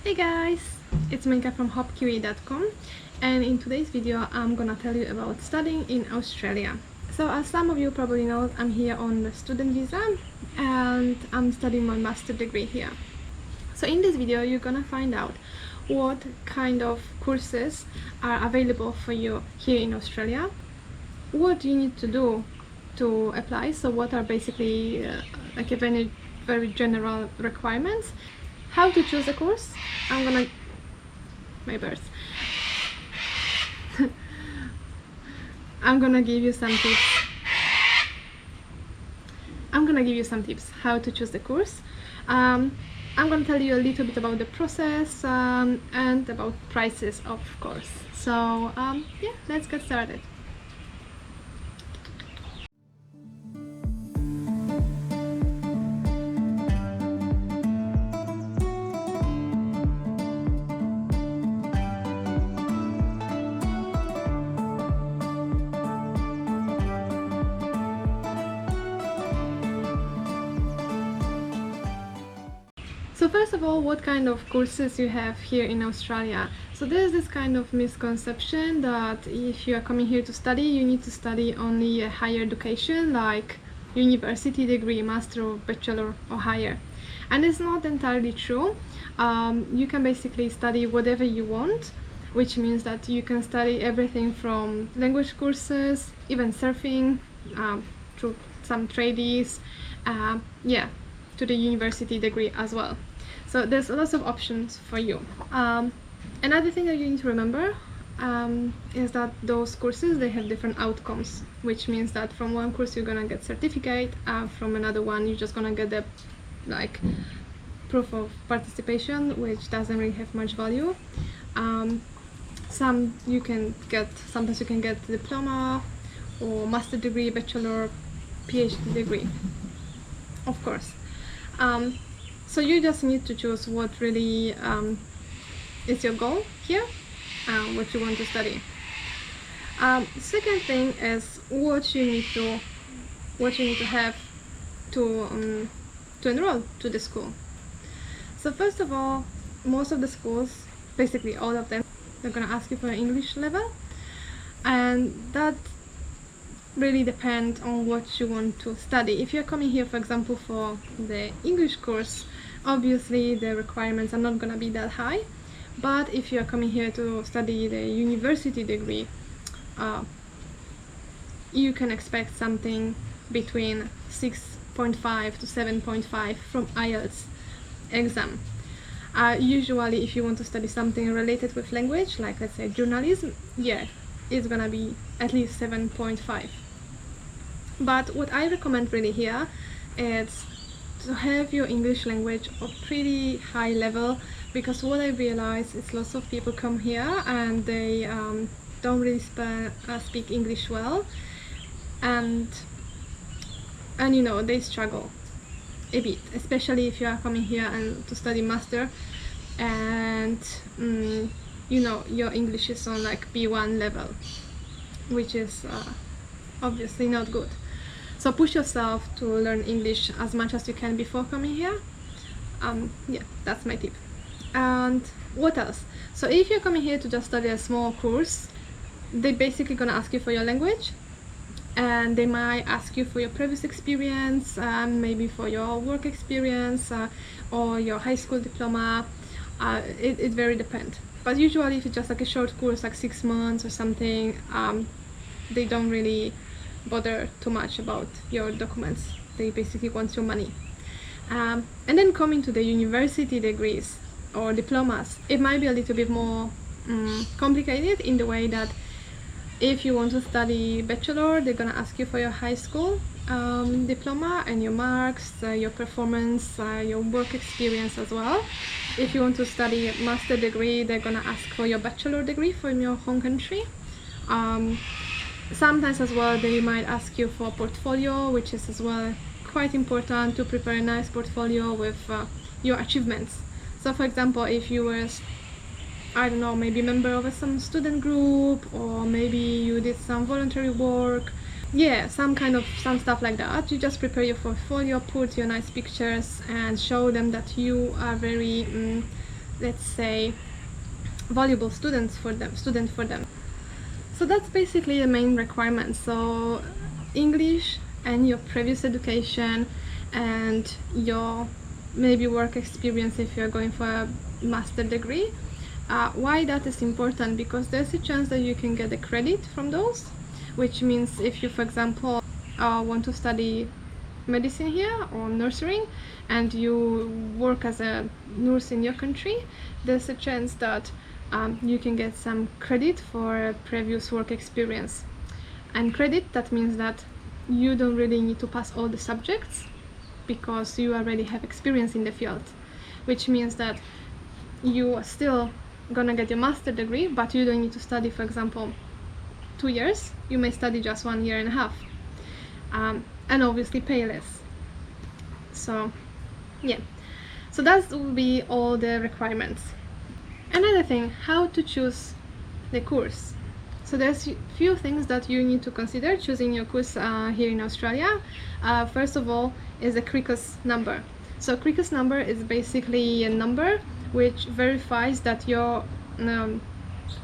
Hey guys, it's Monika from hopkiwi.com, and in today's video I'm gonna tell you about studying in Australia. So as some of you probably know, I'm here on the student visa and I'm studying my master degree here. So in this video you're gonna find out what kind of courses are available for you here in Australia, what you need to do to apply, so what are basically like a very general requirements, how to choose a course. I'm gonna give you some tips. How to choose the course. I'm gonna tell you a little bit about the process and about prices, of course. So yeah, let's get started. So first of all, what kind of courses you have here in Australia? So there's this kind of misconception that if you are coming here to study, you need to study only a higher education like university degree, master or bachelor or higher. And it's not entirely true. You can basically study whatever you want, which means that you can study everything from language courses, even surfing, through some tradies, yeah, to the university degree as well. So there's lots of options for you. Another thing that you need to remember is that those courses, they have different outcomes, which means that from one course you're gonna get certificate, from another one you're just gonna get the like proof of participation, which doesn't really have much value. Sometimes you can get diploma or master degree, bachelor, PhD degree, of course. So you just need to choose what really is your goal here, what you want to study. Second thing is what you need to have to enroll to the school. So first of all, most of the schools, basically all of them, they're gonna ask you for an English level, and that really depend on what you want to study. If you're coming here, for example, for the English course, obviously the requirements are not gonna be that high. But if you're coming here to study the university degree, you can expect something between 6.5 to 7.5 from IELTS exam. Usually if you want to study something related with language, like let's say journalism, yeah, it's gonna be at least 7.5. But what I recommend really here is to have your English language of pretty high level, because what I realize is lots of people come here and they don't really speak English well, and you know, they struggle a bit, especially if you are coming here and to study master and you know, your English is on like B1 level, which is obviously not good. So push yourself to learn English as much as you can before coming here. Yeah, that's my tip. And what else? So if you're coming here to just study a small course, they're basically gonna ask you for your language, and they might ask you for your previous experience, maybe for your work experience, or your high school diploma. It very depends. But usually if it's just like a short course, like 6 months or something, they don't really bother too much about your documents. They basically want your money. And then coming to the university degrees or diplomas, it might be a little bit more complicated in the way that if you want to study bachelor, they're gonna ask you for your high school diploma and your marks, your performance, your work experience as well. If you want to study master degree, they're gonna ask for your bachelor degree from your home country. Sometimes as well they might ask you for a portfolio, which is as well quite important to prepare a nice portfolio with your achievements. So for example, if you were, I don't know, maybe a member of some student group, or maybe you did some voluntary work, yeah, some stuff like that, you just prepare your portfolio, put your nice pictures and show them that you are very let's say, valuable student for them. So that's basically the main requirements. So English and your previous education and your maybe work experience if you're going for a master degree. Why that is important? Because there's a chance that you can get a credit from those, which means if you, for example, want to study medicine here or nursing and you work as a nurse in your country, there's a chance that you can get some credit for previous work experience. And credit, that means that you don't really need to pass all the subjects because you already have experience in the field, which means that you are still gonna get your master degree, but you don't need to study, for example, 2 years. You may study just 1.5 years, and obviously pay less. So yeah, so that will be all the requirements. Another thing, how to choose the course. So there's few things that you need to consider choosing your course here in Australia. First of all is the CRICOS number. So CRICOS number is basically a number which verifies that your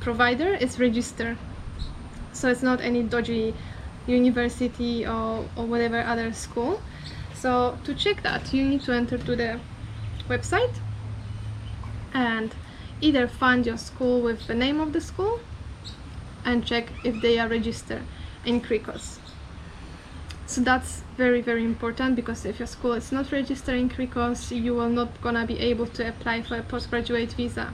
provider is registered. So it's not any dodgy university or whatever other school. So to check that, you need to enter to the website and either find your school with the name of the school and check if they are registered in CRICOS. So that's very, very important, because if your school is not registered in CRICOS, you will not gonna be able to apply for a postgraduate visa.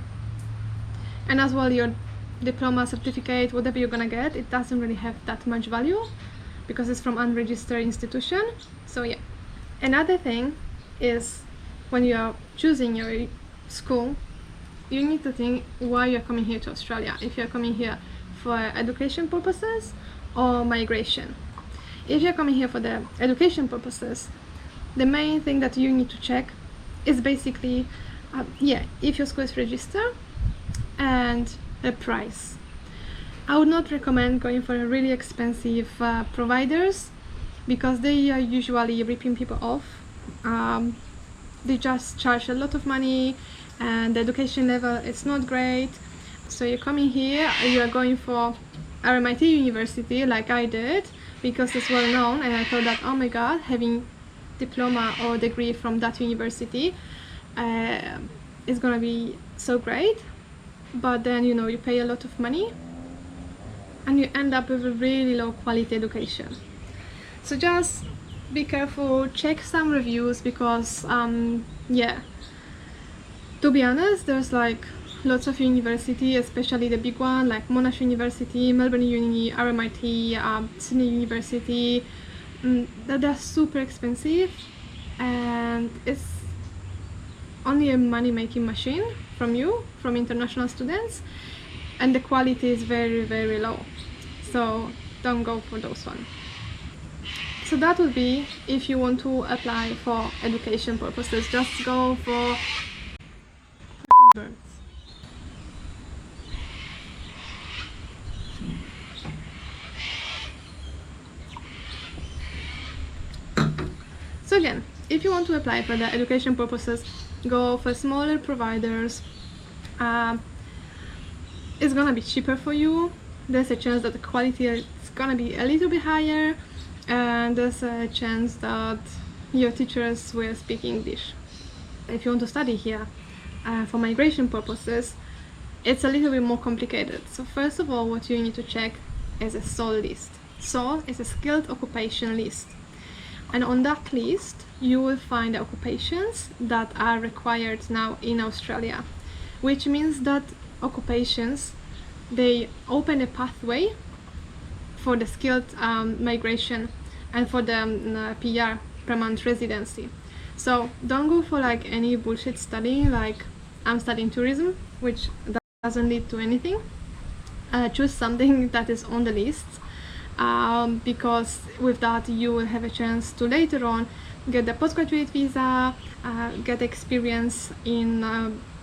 And as well, your diploma, certificate, whatever you're gonna get, it doesn't really have that much value because it's from unregistered institution. So yeah. Another thing is, when you are choosing your school, you need to think why you're coming here to Australia. If you're coming here for education purposes or migration. If you're coming here for the education purposes, the main thing that you need to check is basically, if your school is registered and the price. I would not recommend going for a really expensive providers, because they are usually ripping people off. They just charge a lot of money and the education level is not great. So you're coming here, you are going for RMIT University like I did, because it's well known, and I thought that, oh my god, having diploma or degree from that university is gonna be so great. But then, you know, you pay a lot of money and you end up with a really low quality education. So just be careful, check some reviews, because to be honest, there's like lots of university, especially the big one like Monash University, Melbourne Uni, RMIT, Sydney University, that they're super expensive and it's only a money-making machine from international students, and the quality is very, very low. So don't go for those ones. So that would be if you want to apply for education purposes. Just go for birds. So again, if you want to apply for the education purposes, go for smaller providers. It's gonna be cheaper for you. There's a chance that the quality is gonna be a little bit higher, and there's a chance that your teachers will speak English. If you want to study here for migration purposes, it's a little bit more complicated. So first of all, what you need to check is a SOL list. SOL is a skilled occupation list, and on that list you will find the occupations that are required now in Australia, which means that occupations, they open a pathway for the skilled migration and for the PR, permanent residency. So don't go for like any bullshit studying, like I'm studying tourism, which doesn't lead to anything. Choose something that is on the list, because with that you will have a chance to later on get the postgraduate visa, get experience in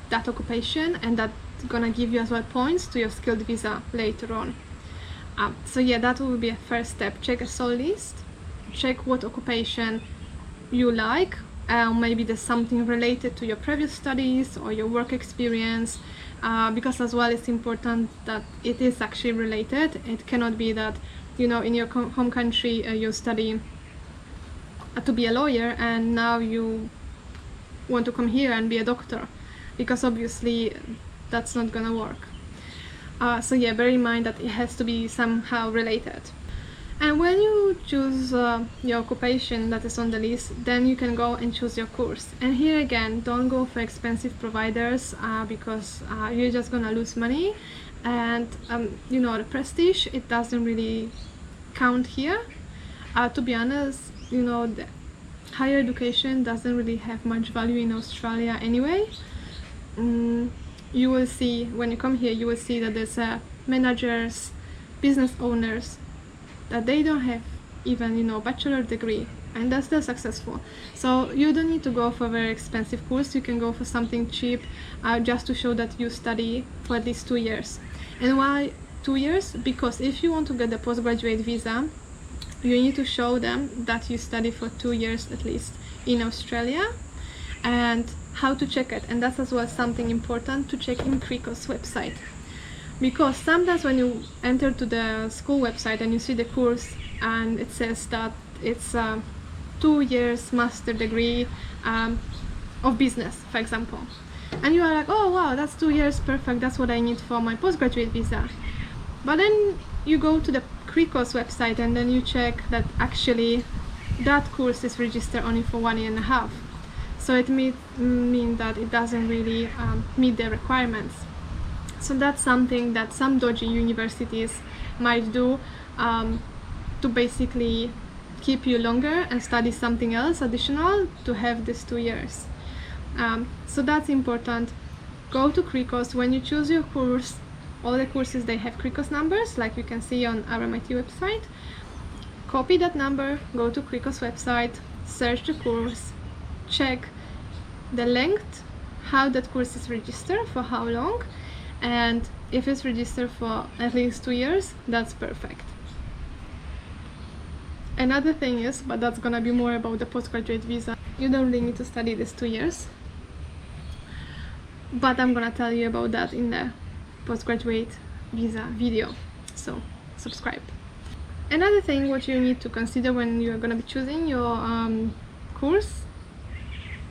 that occupation, and that's gonna give you as well points to your skilled visa later on. So yeah, that will be a first step. Check a SOL list, check what occupation you like maybe there's something related to your previous studies or your work experience, because as well it's important that it is actually related. It cannot be that, you know, in your home country you study to be a lawyer and now you want to come here and be a doctor, because obviously that's not gonna work. So yeah, bear in mind that it has to be somehow related. And when you choose your occupation that is on the list, then you can go and choose your course. And here again, don't go for expensive providers because you're just gonna lose money. And you know, the prestige, it doesn't really count here. To be honest, you know, the higher education doesn't really have much value in Australia anyway. You will see, when you come here, you will see that there's managers, business owners, that they don't have even, you know, bachelor degree, and that's still successful. So you don't need to go for a very expensive course. You can go for something cheap, just to show that you study for at least 2 years. And why 2 years? Because if you want to get the postgraduate visa, you need to show them that you study for 2 years at least in Australia. And how to check it, and that's as well something important to check in Crico's website, because sometimes when you enter to the school website and you see the course and it says that it's 2 years master degree of business, for example, and you are like, oh wow, that's 2 years, perfect, that's what I need for my postgraduate visa. But then you go to the Crico's website and then you check that actually that course is registered only for 1.5 years. So it mean that it doesn't really meet the requirements. So that's something that some dodgy universities might do to basically keep you longer and study something else additional to have this 2 years. So that's important. Go to Crico's when you choose your course. All the courses, they have Crico's numbers, like you can see on our MIT website. Copy that number, go to Crico's website, search the course, check the length, how that course is registered, for how long, and if it's registered for at least 2 years, that's perfect. Another thing is, but that's gonna be more about the postgraduate visa, you don't really need to study this 2 years, but I'm gonna tell you about that in the postgraduate visa video, so subscribe. Another thing what you need to consider when you're gonna be choosing your course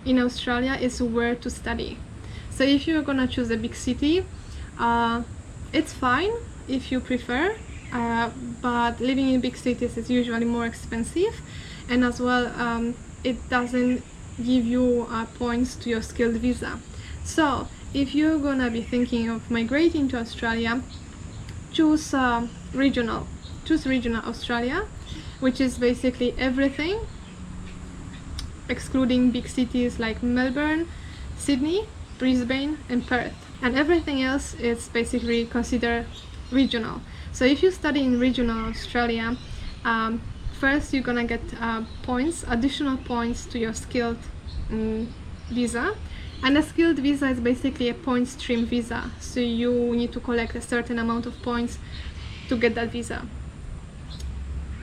in Australia is where to study. So if you're gonna choose a big city, it's fine if you prefer, but living in big cities is usually more expensive, and as well it doesn't give you points to your skilled visa. So if you're gonna be thinking of migrating to Australia, choose regional Australia, which is basically everything excluding big cities like Melbourne, Sydney, Brisbane and Perth, and everything else is basically considered regional. So if you study in regional Australia, first you're gonna get points, additional points to your skilled visa, and a skilled visa is basically a point stream visa, so you need to collect a certain amount of points to get that visa.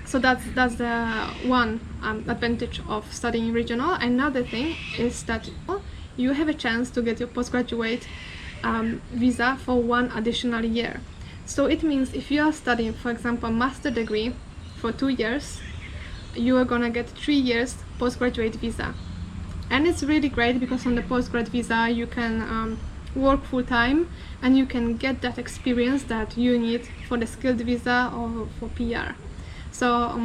So that's the one advantage of studying regional. Another thing is that you have a chance to get your postgraduate visa for 1 additional year. So it means if you are studying, for example, a master degree for 2 years, you are gonna get 3 years postgraduate visa. And it's really great because on the postgrad visa you can work full-time and you can get that experience that you need for the skilled visa or for PR. So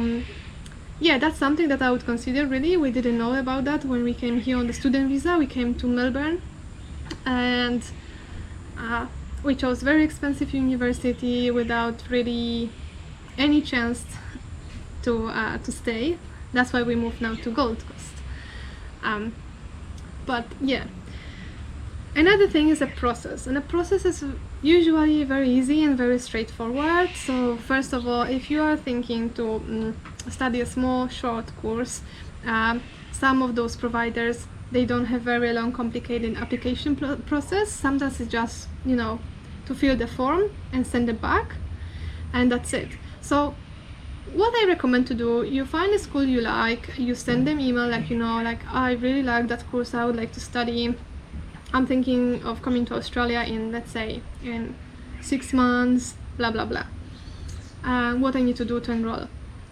yeah, that's something that I would consider really. We didn't know about that when we came here on the student visa. We came to Melbourne and we chose very expensive university without really any chance to stay. That's why we moved now to Gold Coast. But yeah, another thing is a process, and the process is usually very easy and very straightforward. So first of all, if you are thinking to study a small short course, some of those providers, they don't have very long complicated application process. Sometimes it's just, you know, to fill the form and send it back, and that's it. So what I recommend to do, you find a school you like, you send them email like, you know, like, I really like that course, I would like to study, I'm thinking of coming to Australia in, let's say, in 6 months, blah blah blah, what I need to do to enroll.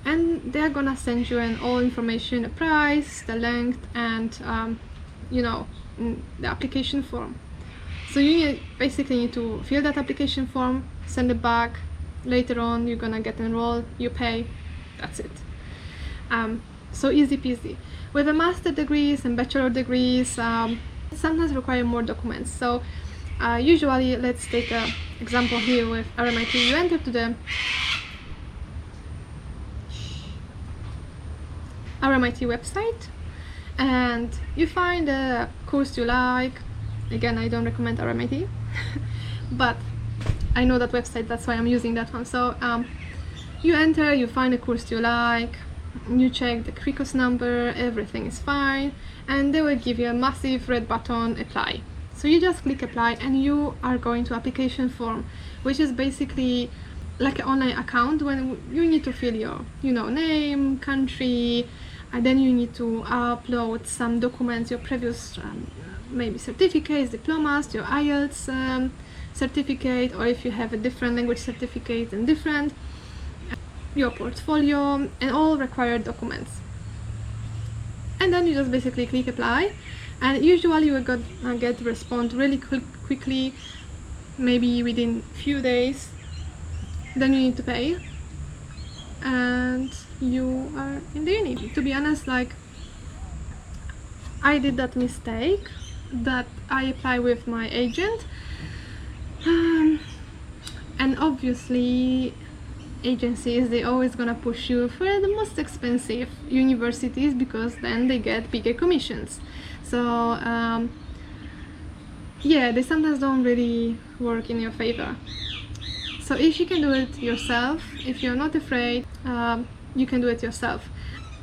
And they're gonna send you all information, the price, the length, and you know, the application form. So you basically need to fill that application form, send it back. Later on you're gonna get enrolled, you pay, that's it. So easy peasy. With the master degrees and bachelor degrees, sometimes require more documents. So usually, let's take an example here with RMIT. You enter to the RMIT website and you find a course you like. Again, I don't recommend RMIT, but I know that website, that's why I'm using that one. So you enter, you find a course you like, you check the request number, everything is fine, and they will give you a massive red button, apply. So you just click apply and you are going to application form, which is basically like an online account when you need to fill your, you know, name, country, and then you need to upload some documents, your previous maybe certificates, diplomas, your IELTS certificate, or if you have a different language certificate and different, your portfolio, and all required documents. And then you just basically click apply, and usually you will get response really quickly, maybe within few days. Then you need to pay, and you are in the uni. To be honest, like, I did that mistake that I apply with my agent, and obviously agencies, they always gonna push you for the most expensive universities because then they get bigger commissions. So yeah, they sometimes don't really work in your favor. So if you can do it yourself, if you're not afraid, you can do it yourself.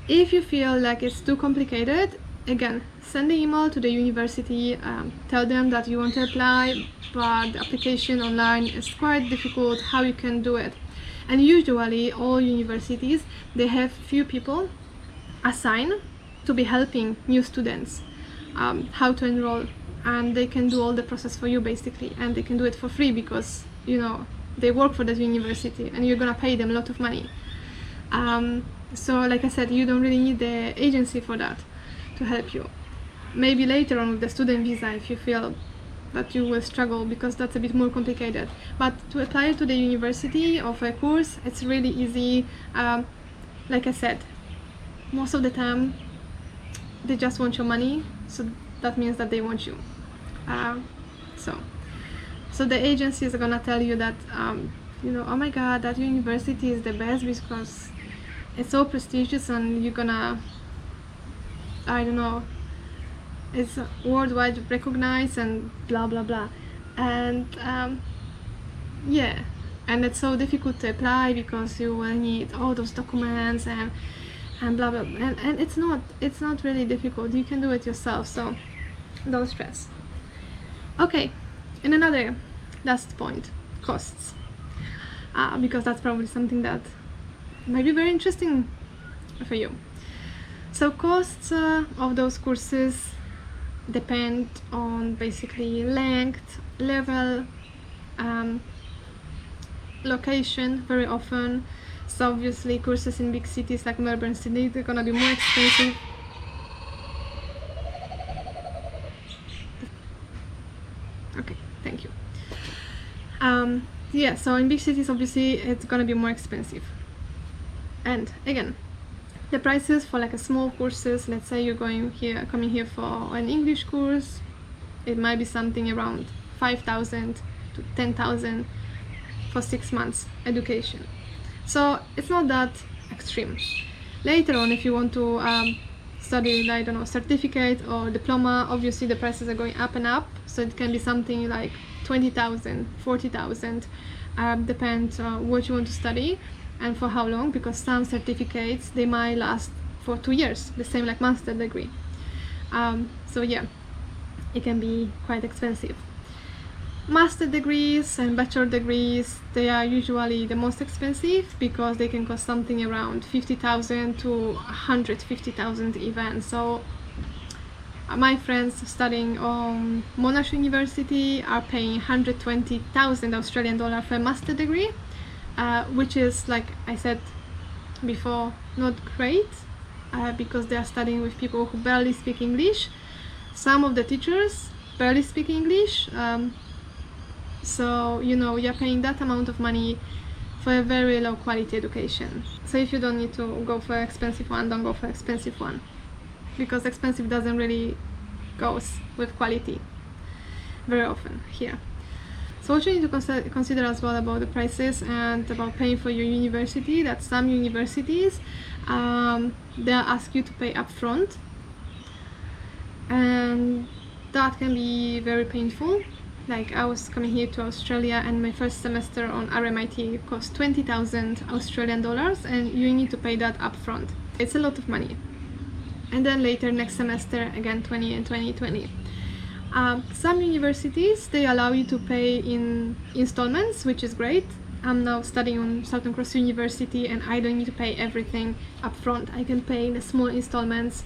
If you feel like it's too complicated, again, send an email to the university, tell them that you want to apply, but the application online is quite difficult, how you can do it. And usually all universities, they have few people assigned to be helping new students how to enroll, and they can do all the process for you basically, and they can do it for free because, you know, they work for that university and you're gonna pay them a lot of money. So like I said, you don't really need the agency for that to help you. Maybe later on with the student visa, if you feel that you will struggle, because that's a bit more complicated. But to apply to the university or for a course, it's really easy. Like I said, most of the time they just want your money, so that means that they want you. So the agencies are gonna tell you that you know, oh my god, that university is the best because it's so prestigious and you're gonna, I don't know, it's worldwide recognized and blah blah blah. And yeah, and it's so difficult to apply because you will need all those documents and blah blah, and it's not really difficult, you can do it yourself, so don't stress. Okay, and another last point, costs, because that's probably something that might be very interesting for you. So costs of those courses depend on basically length, level, location very often. So obviously courses in big cities like Melbourne, Sydney, they're gonna be more expensive. Okay, thank you. Yeah, so in big cities obviously it's gonna be more expensive. And again, the prices for like a small courses, let's say you're coming here for an English course, it might be something around 5,000 to 10,000 for 6 months education. So it's not that extreme. Later on, if you want to study, I don't know, certificate or diploma, obviously the prices are going up and up. So it can be something like 20,000, 40,000, depends what you want to study and for how long, because some certificates, they might last for 2 years, the same like master degree. So yeah, it can be quite expensive. Master degrees and bachelor degrees, they are usually the most expensive because they can cost something around 50,000 to 150,000 even. So my friends studying on Monash University are paying 120,000 Australian dollar for a master degree, which is, like I said before, not great because they are studying with people who barely speak English. Some of the teachers barely speak English, so you're paying that amount of money for a very low quality education. So if you don't need to go for an expensive one, don't go for an expensive one, because expensive doesn't really goes with quality very often here. So what you need to consider as well about the prices and about paying for your university, that some universities they'll ask you to pay upfront, and that can be very painful. Like, I was coming here to Australia and my first semester on RMIT cost 20,000 Australian dollars, and you need to pay that upfront. It's a lot of money. And then later next semester again 20 and 20. Some universities, they allow you to pay in installments, which is great. I'm now studying on Southern Cross University and I don't need to pay everything up front. I can pay in the small installments.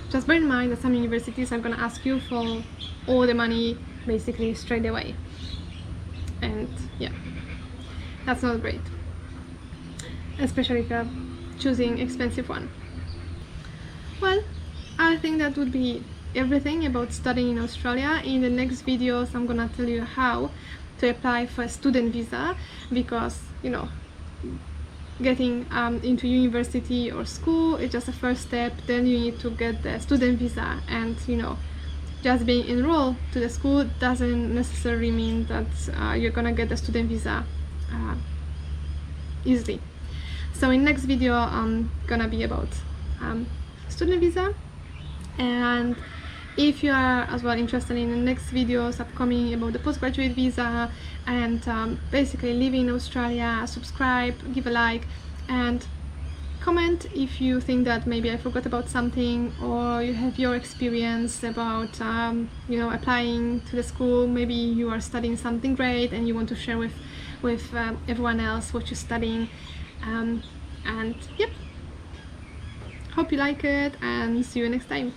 Just bear in mind that some universities are going to ask you for all the money basically straight away. And yeah, that's not great, especially if you're choosing expensive one. Well, I think that would be everything about studying in Australia. In the next videos, I'm gonna tell you how to apply for a student visa, because getting into university or school is just a first step. Then you need to get the student visa, and just being enrolled to the school doesn't necessarily mean that you're gonna get the student visa easily. So in next video, I'm gonna be about student visa, and if you are as well interested in the next videos upcoming about the postgraduate visa and basically living in Australia, subscribe, give a like, and comment if you think that maybe I forgot about something, or you have your experience about applying to the school. Maybe you are studying something great and you want to share with everyone else what you're studying, and yep, hope you like it, and see you next time.